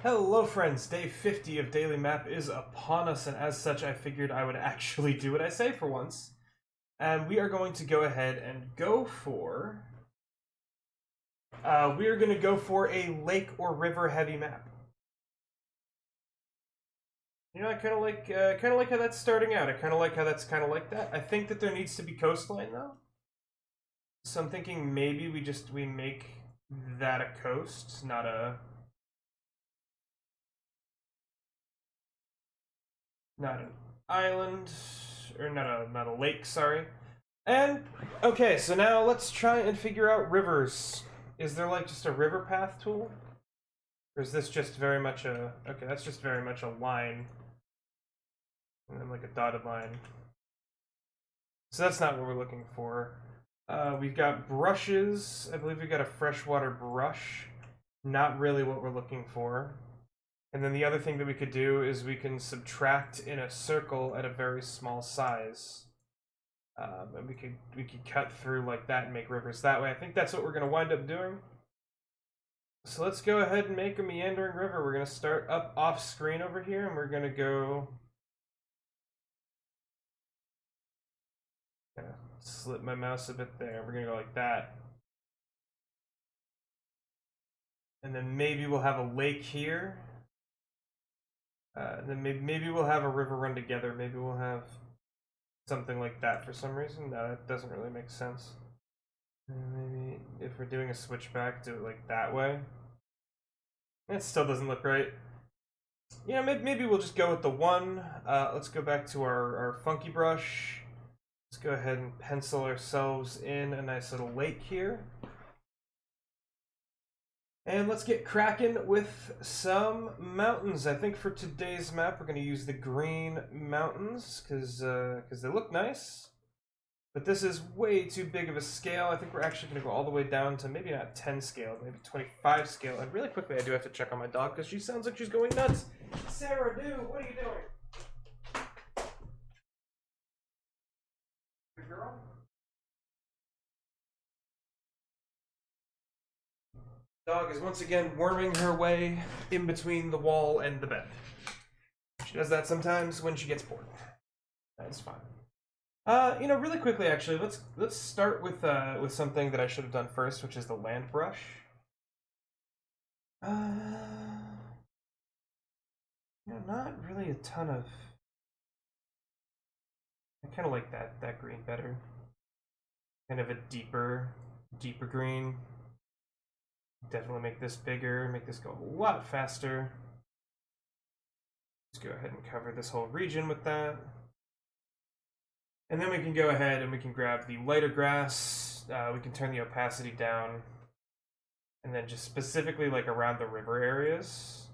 Hello friends, day 50 of Daily Map is upon us, and as such I figured I would actually do what I say for once. And we are going to go ahead and go for... we are going to go for a lake or river heavy map. You know, I kind of like how that's starting out. I kind of like how that's kind of like that. I think that there needs to be coastline though. So I'm thinking maybe we make that a coast, not an island, or not a lake, sorry. And okay, so now let's try and figure out rivers. Is there like just a river path tool? Or is this just very much a okay, that's just very much a line. And then like a dotted line. So that's not what we're looking for. We've got brushes. I believe we've got a freshwater brush. Not really what we're looking for. And then the other thing that we could do is we can subtract in a circle at a very small size. And we could cut through like that and make rivers that way. I think that's what we're gonna wind up doing. So let's go ahead and make a meandering river. We're gonna start up off screen over here, and we're gonna go. Slip my mouse a bit there. We're gonna go like that. And then maybe we'll have a lake here. And then maybe we'll have a river run together. Maybe we'll have something like that for some reason. No, that doesn't really make sense. And maybe if we're doing a switchback, do it like that way. It still doesn't look right. Yeah, maybe we'll just go with the one. Let's go back to our funky brush. Let's go ahead and pencil ourselves in a nice little lake here. And let's get cracking with some mountains. I think for today's map, we're going to use the green mountains because they look nice. But this is way too big of a scale. I think we're actually going to go all the way down to maybe not 10 scale, maybe 25 scale. And really quickly, I do have to check on my dog because she sounds like she's going nuts. Sarah, dude, what are you doing? Good girl? Dog is once again worming her way in between the wall and the bed. She does that sometimes when she gets bored. That's fine. Really quickly, actually, let's start with something that I should have done first, which is the land brush. Not really a ton of. I kind of like that green better. Kind of a deeper green. Definitely make this bigger, make this go a lot faster. Let's go ahead and cover this whole region with that. And then we can go ahead and we can grab the lighter grass. We can turn the opacity down. And then just specifically like around the river areas,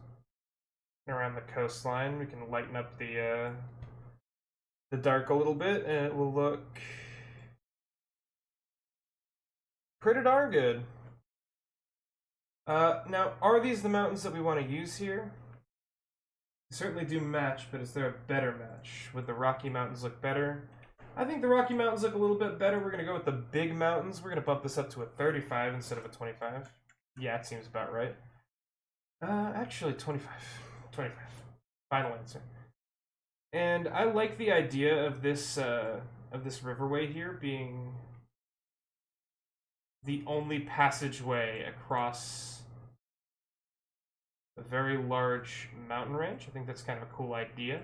around the coastline, we can lighten up the dark a little bit, and it will look pretty darn good. Now, are these the mountains that we want to use here? They certainly do match, but is there a better match? Would the Rocky Mountains look better? I think the Rocky Mountains look a little bit better. We're going to go with the big mountains. We're going to bump this up to a 35 instead of a 25. Yeah, it seems about right. Actually, 25. 25. Final answer. And I like the idea of this riverway here being the only passageway across a very large mountain range. I think that's kind of a cool idea.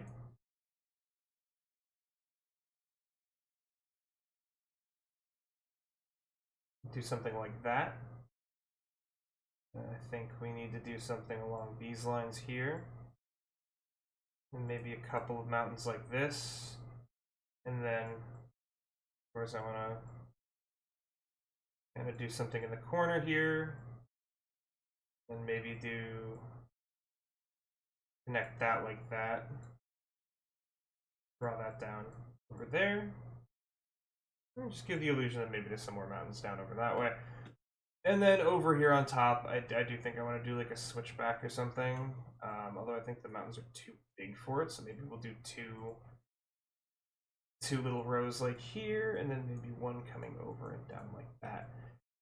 Do something like that. I think we need to do something along these lines here. And maybe a couple of mountains like this. And then, of course, I want to kind of do something in the corner here. And maybe connect that like that. Draw that down over there. And just give the illusion that maybe there's some more mountains down over that way. And then over here on top, I do think I want to do like a switchback or something. Although I think the mountains are too big for it, so maybe we'll do two little rows like here, and then maybe one coming over and down like that.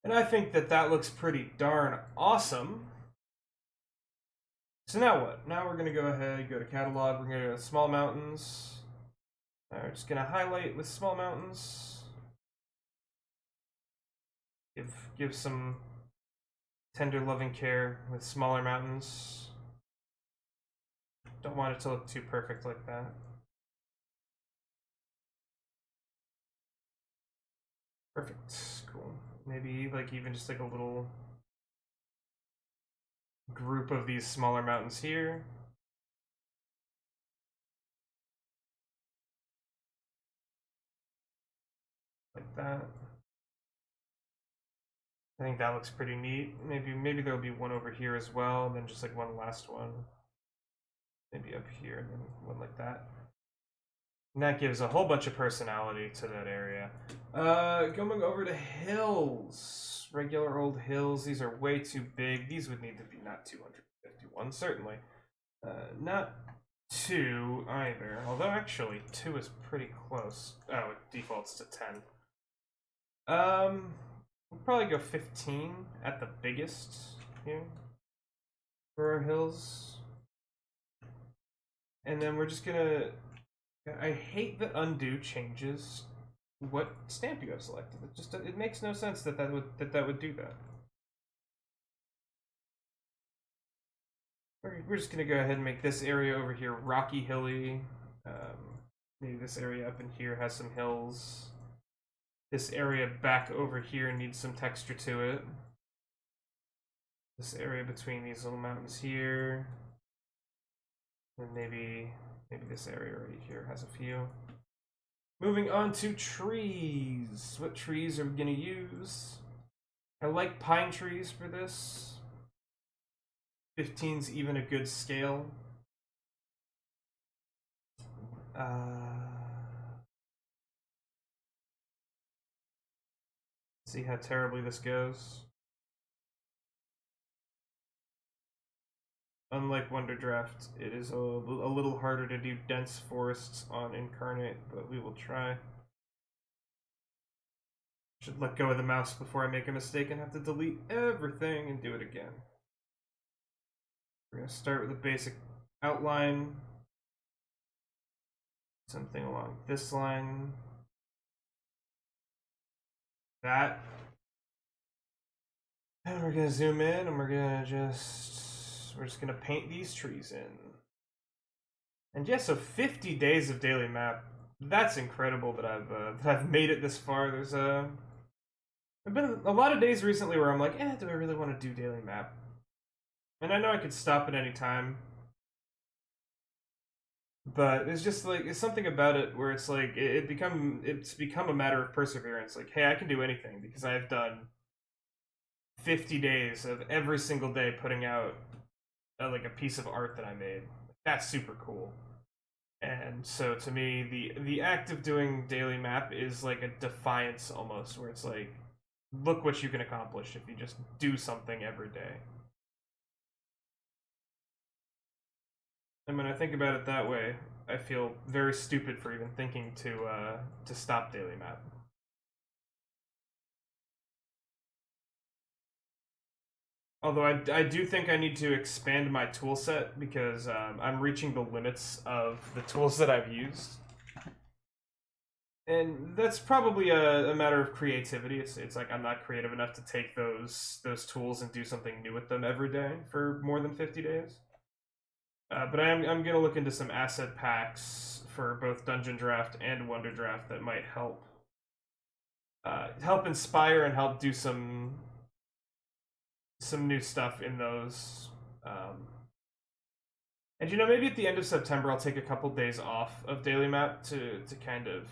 And I think that looks pretty darn awesome. So so now what? Now we're gonna go ahead, go to catalog, we're gonna go to small mountains. We're just gonna highlight with small mountains. Give some tender loving care with smaller mountains. Don't want it to look too perfect like that. Perfect, cool. Maybe like even just like a little group of these smaller mountains here. Like that. I think that looks pretty neat. Maybe there'll be one over here as well, then just like one last one. Maybe up here and then one like that. And that gives a whole bunch of personality to that area. Going over to hills. Regular old hills. These are way too big. These would need to be not 251, certainly. Not 2 either. Although actually 2 is pretty close. Oh, it defaults to 10. We'll probably go 15 at the biggest here for our hills. And then we're just gonna... I hate that undo changes what stamp you have selected. It makes no sense that that would do that. We're just gonna go ahead and make this area over here rocky, hilly. Maybe this area up in here has some hills. This area back over here needs some texture to it. This area between these little mountains here. And maybe this area right here has a few. Moving on to trees. What trees are we gonna use? I like pine trees for this. 15's even a good scale. See how terribly this goes. Unlike Wonderdraft, it is a little harder to do dense forests on Incarnate, but we will try. Should let go of the mouse before I make a mistake and have to delete everything and do it again. We're going to start with a basic outline. Something along this line. That. And we're going to zoom in and we're just going to paint these trees in. And yeah, so 50 days of daily map. That's incredible that I've made it this far. There's I've been a lot of days recently where I'm like, do I really want to do daily map? And I know I could stop at any time. But it's just like, it's something about it where it's like, it's become a matter of perseverance. Like, hey, I can do anything because I've done 50 days of every single day putting out like a piece of art that I made. That's super cool. And so to me, the act of doing daily map is like a defiance almost, where it's like, look what you can accomplish if you just do something every day. And when I think about it that way, I feel very stupid for even thinking to stop daily map. Although I do think I need to expand my tool set because I'm reaching the limits of the tools that I've used. And that's probably a matter of creativity. It's like I'm not creative enough to take those tools and do something new with them every day for more than 50 days. But I'm going to look into some asset packs for both Dungeon Draft and Wonderdraft that might help inspire and help do some new stuff in those. And you know, maybe at the end of September I'll take a couple days off of daily map to kind of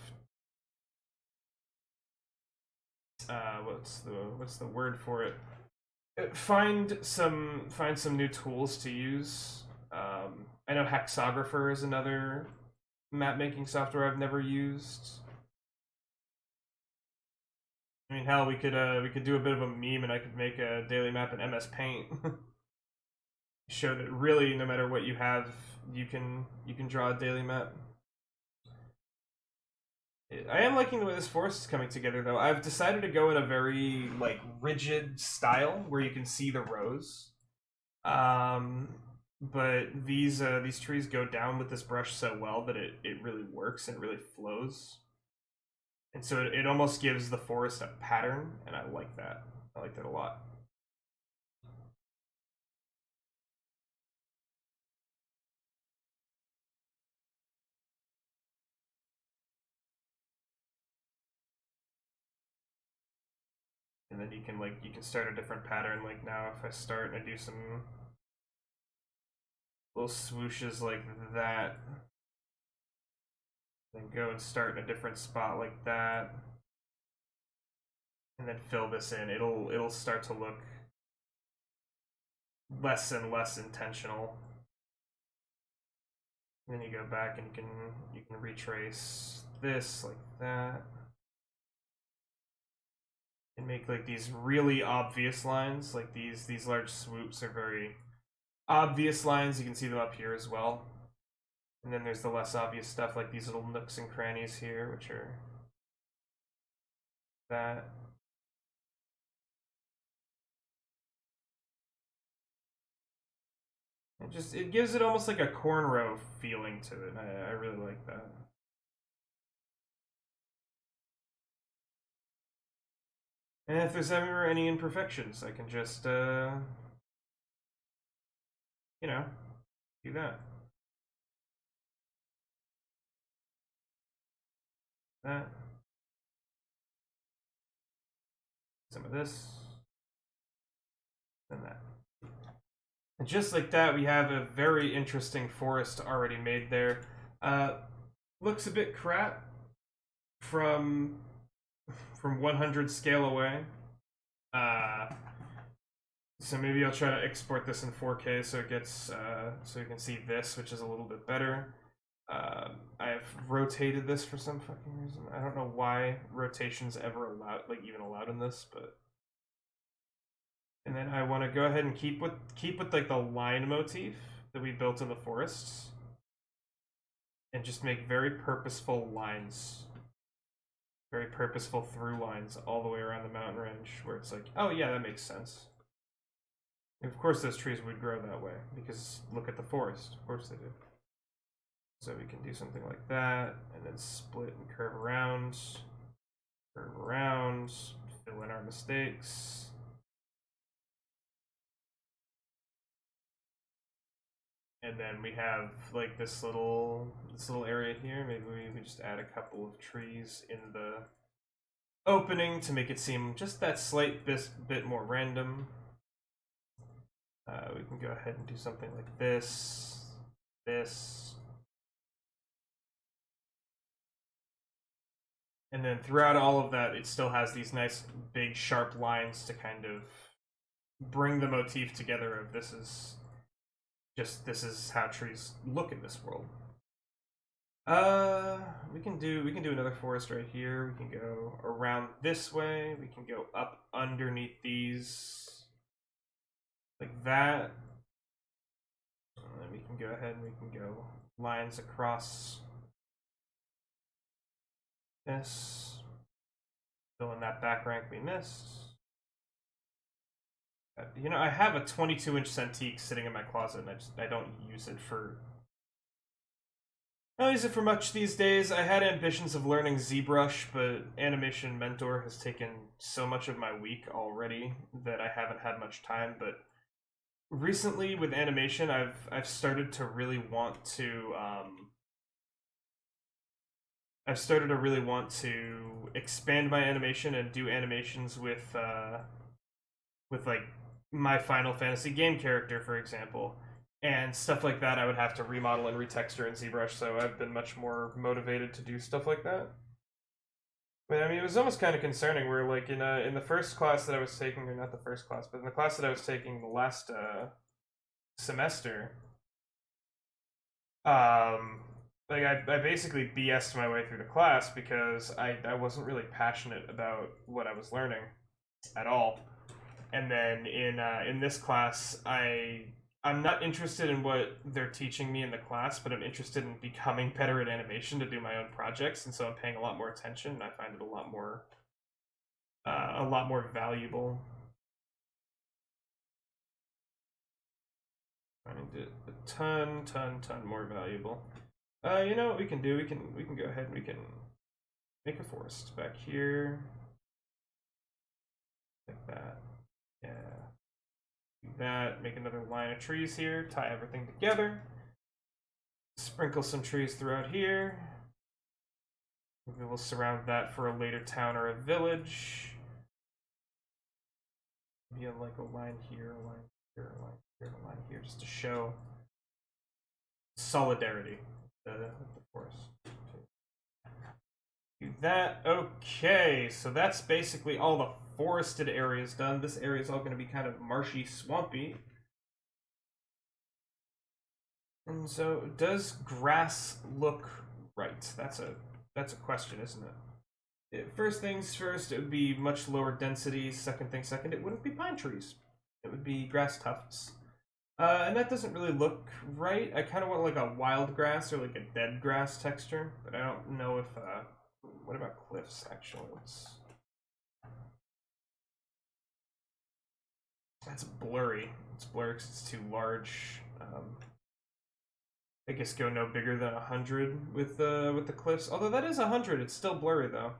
what's the word for it? Find some new tools to use. I know Hexographer is another map making software I've never used. I mean, hell, we could do a bit of a meme, and I could make a daily map in MS Paint. Show that really, no matter what you have, you can draw a daily map. I am liking the way this forest is coming together, though. I've decided to go in a very like rigid style where you can see the rows. but these trees go down with this brush so well that it really works and really flows. And so it almost gives the forest a pattern, and I like that. I like that a lot. And then you can start a different pattern. Like now, if I start and I do some little swooshes like that, then go and start in a different spot like that, and then fill this in. It'll start to look less and less intentional. And then you go back and you can retrace this like that. And make like these really obvious lines. Like these large swoops are very obvious lines. You can see them up here as well. And then there's the less obvious stuff like these little nooks and crannies here, which are that. It gives it almost like a cornrow feeling to it. I really like that. And if there's ever any imperfections, I can just you know, do that. That. Some of this. And that. And just like that, we have a very interesting forest already made there. Looks a bit crap from 100 scale away. So maybe I'll try to export this in 4K so it gets so you can see this, which is a little bit better. I've rotated this for some fucking reason. I don't know why rotation's ever allowed, like even allowed in this, but. And then I want to go ahead and keep with like the line motif that we built in the forests, and just make very purposeful lines, very purposeful through lines all the way around the mountain range, where it's like, oh yeah, that makes sense. And of course, those trees would grow that way because look at the forest. Of course they do. So we can do something like that, and then split and curve around, fill in our mistakes. And then we have like this little area here. Maybe we just add a couple of trees in the opening to make it seem just that slight bit more random. We can go ahead and do something like this. And then throughout all of that, it still has these nice big sharp lines to kind of bring the motif together of this is how trees look in this world. We can do another forest right here. We can go around this way. We can go up underneath these like that. And then we can go ahead and we can go lines across this. Fill in that back rank we missed. You know, I have a 22-inch Cintiq sitting in my closet, and I don't use it for. I don't use it for much these days. I had ambitions of learning ZBrush, but Animation Mentor has taken so much of my week already that I haven't had much time. But recently, with animation, I've started to really want to. I've started to really want to expand my animation and do animations with like my Final Fantasy game character, for example, and stuff like that. I would have to remodel and retexture in ZBrush, so I've been much more motivated to do stuff like that. But I mean, it was almost kind of concerning. Where like in the first class that I was taking, or not the first class, but in the class that I was taking the last semester, like I basically BS'd my way through the class because I wasn't really passionate about what I was learning at all. And then in this class, I'm not interested in what they're teaching me in the class, but I'm interested in becoming better at animation to do my own projects, and so I'm paying a lot more attention, and I find it a lot more valuable. Trying to ton more valuable. You know what we can do? We can go ahead and we can make a forest back here. Like that. Yeah. Do that. Make another line of trees here. Tie everything together. Sprinkle some trees throughout here. Maybe we'll surround that for a later town or a village. Maybe like a line here, a line here, a line here, a line here, just to show solidarity with the forest. Do that. Okay, so that's basically all the forested areas done. This area is all going to be kind of marshy, swampy. And so, does grass look right? That's a question, isn't it? First things first, it would be much lower density. Second thing second, it wouldn't be pine trees. It would be grass tufts. And that doesn't really look right. I kind of want like a wild grass or like a dead grass texture, but I don't know if, what about cliffs, actually? That's blurry. It's blurry because it's too large. I guess go no bigger than 100 with the cliffs. Although that is 100, it's still blurry though.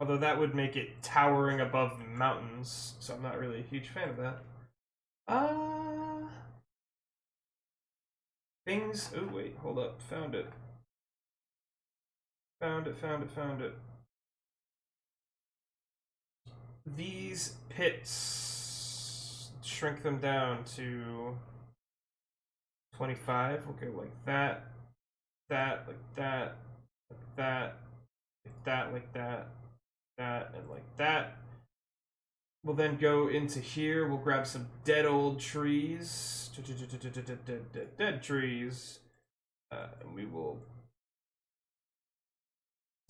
Although that would make it towering above the mountains, so I'm not really a huge fan of that. Things. Oh wait, hold up. Found it. Found it. These pits, shrink them down to 25. We'll go like that, like that, like that, like that, like that, and like that. We'll then go into here. We'll grab some dead old trees, dead trees, and we will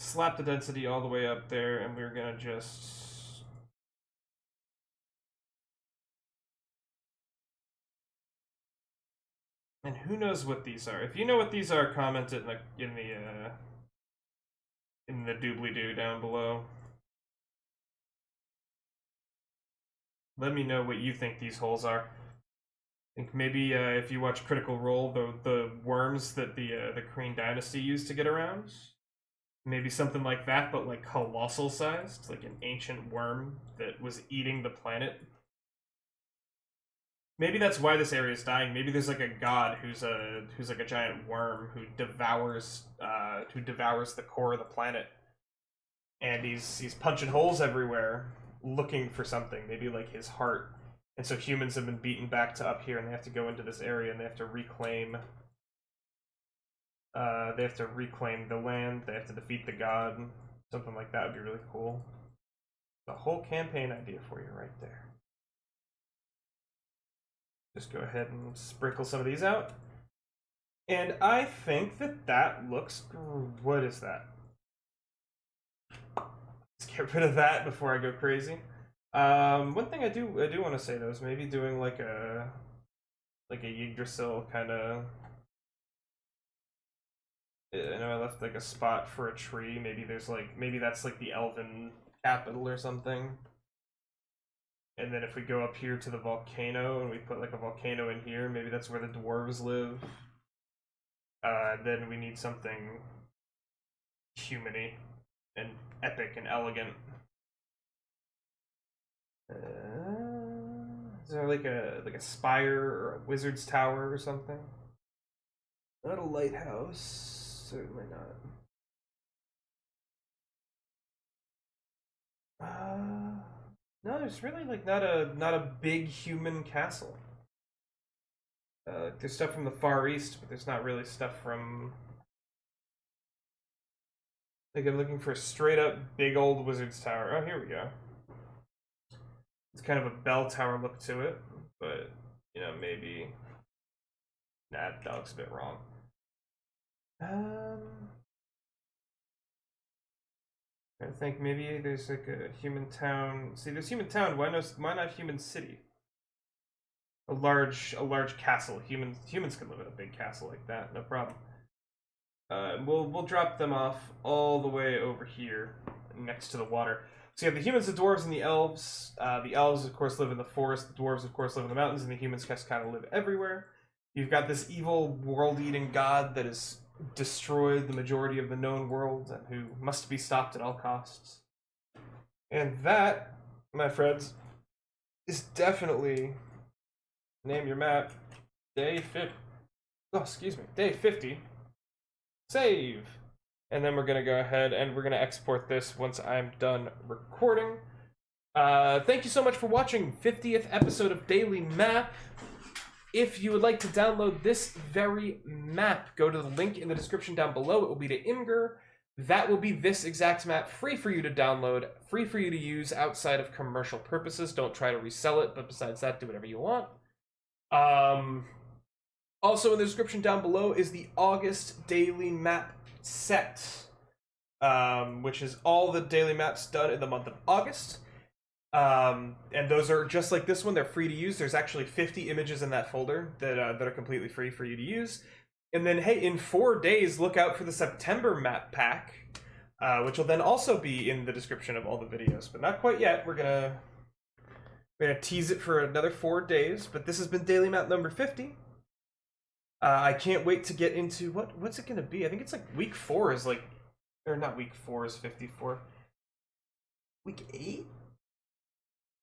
slap the density all the way up there, and we're gonna just. And who knows what these are? If you know what these are, comment it in the doobly-doo down below. Let me know what you think these holes are. I think maybe if you watch Critical Role, the worms that the Kryn Dynasty used to get around, maybe something like that, but like colossal sized, like an ancient worm that was eating the planet. Maybe that's why this area is dying. Maybe there's like a god who's like a giant worm who devours the core of the planet, and he's punching holes everywhere, looking for something. Maybe like his heart. And so humans have been beaten back to up here, and they have to go into this area, and they have to reclaim. They have to reclaim the land. They have to defeat the god. Something like that would be really cool. The whole campaign idea for you right there. Just go ahead and sprinkle some of these out. And I think that looks... What is that? Let's get rid of that before I go crazy. One thing I do want to say though is maybe doing like a Yggdrasil kind of... I know I left like a spot for a tree. Maybe that's like the elven capital or something. And then if we go up here to the volcano and we put like a volcano in here, maybe that's where the dwarves live. Then we need something human-y and epic and elegant. Is there like a spire or a wizard's tower or something? Not a lighthouse, certainly not. No, there's really like not a big human castle. There's stuff from the Far East, but there's not really stuff from. Like I'm looking for a straight up big old wizard's tower. Oh, here we go. It's kind of a bell tower look to it, but you know maybe. Nah, that looks a bit wrong. I think maybe there's like a human town. See, there's human town. Why not human city? A large castle. Humans can live in a big castle like that, no problem. We'll drop them off all the way over here, next to the water. So you have the humans, the dwarves, and the elves. The elves, of course, live in the forest. The dwarves, of course, live in the mountains, and the humans just kind of live everywhere. You've got this evil world-eating god that has destroyed the majority of the known world and who must be stopped at all costs. And that, my friends, is definitely, name your map, day 50. Oh, excuse me, day 50. Save. And then we're going to go ahead and we're going to export this once I'm done recording. Thank you so much for watching 50th episode of Daily Map. If you would like to download this very map, go to the link in the description down below. It will be to Imgur. That will be this exact map, free for you to download, free for you to use outside of commercial purposes. Don't try to resell it, but besides that, do whatever you want. Also in the description down below is the August daily map set, which is all the daily maps done in the month of August. And those are just like this one, they're free to use. There's actually 50 images in that folder that are completely free for you to use. And then, hey, in 4 days, look out for the September map pack, which will then also be in the description of all the videos, but not quite yet. We're gonna tease it for another 4 days, but this has been Daily Map number 50. I can't wait to get into, what's it gonna be? I think it's like week 4 is like, or not week 4 is 54. Week 8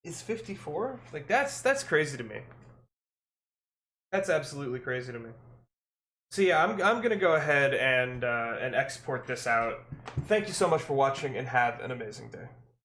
is 54? Like, that's crazy to me. That's absolutely crazy to me. So yeah, I'm gonna go ahead and export this out. Thank you so much for watching, and have an amazing day.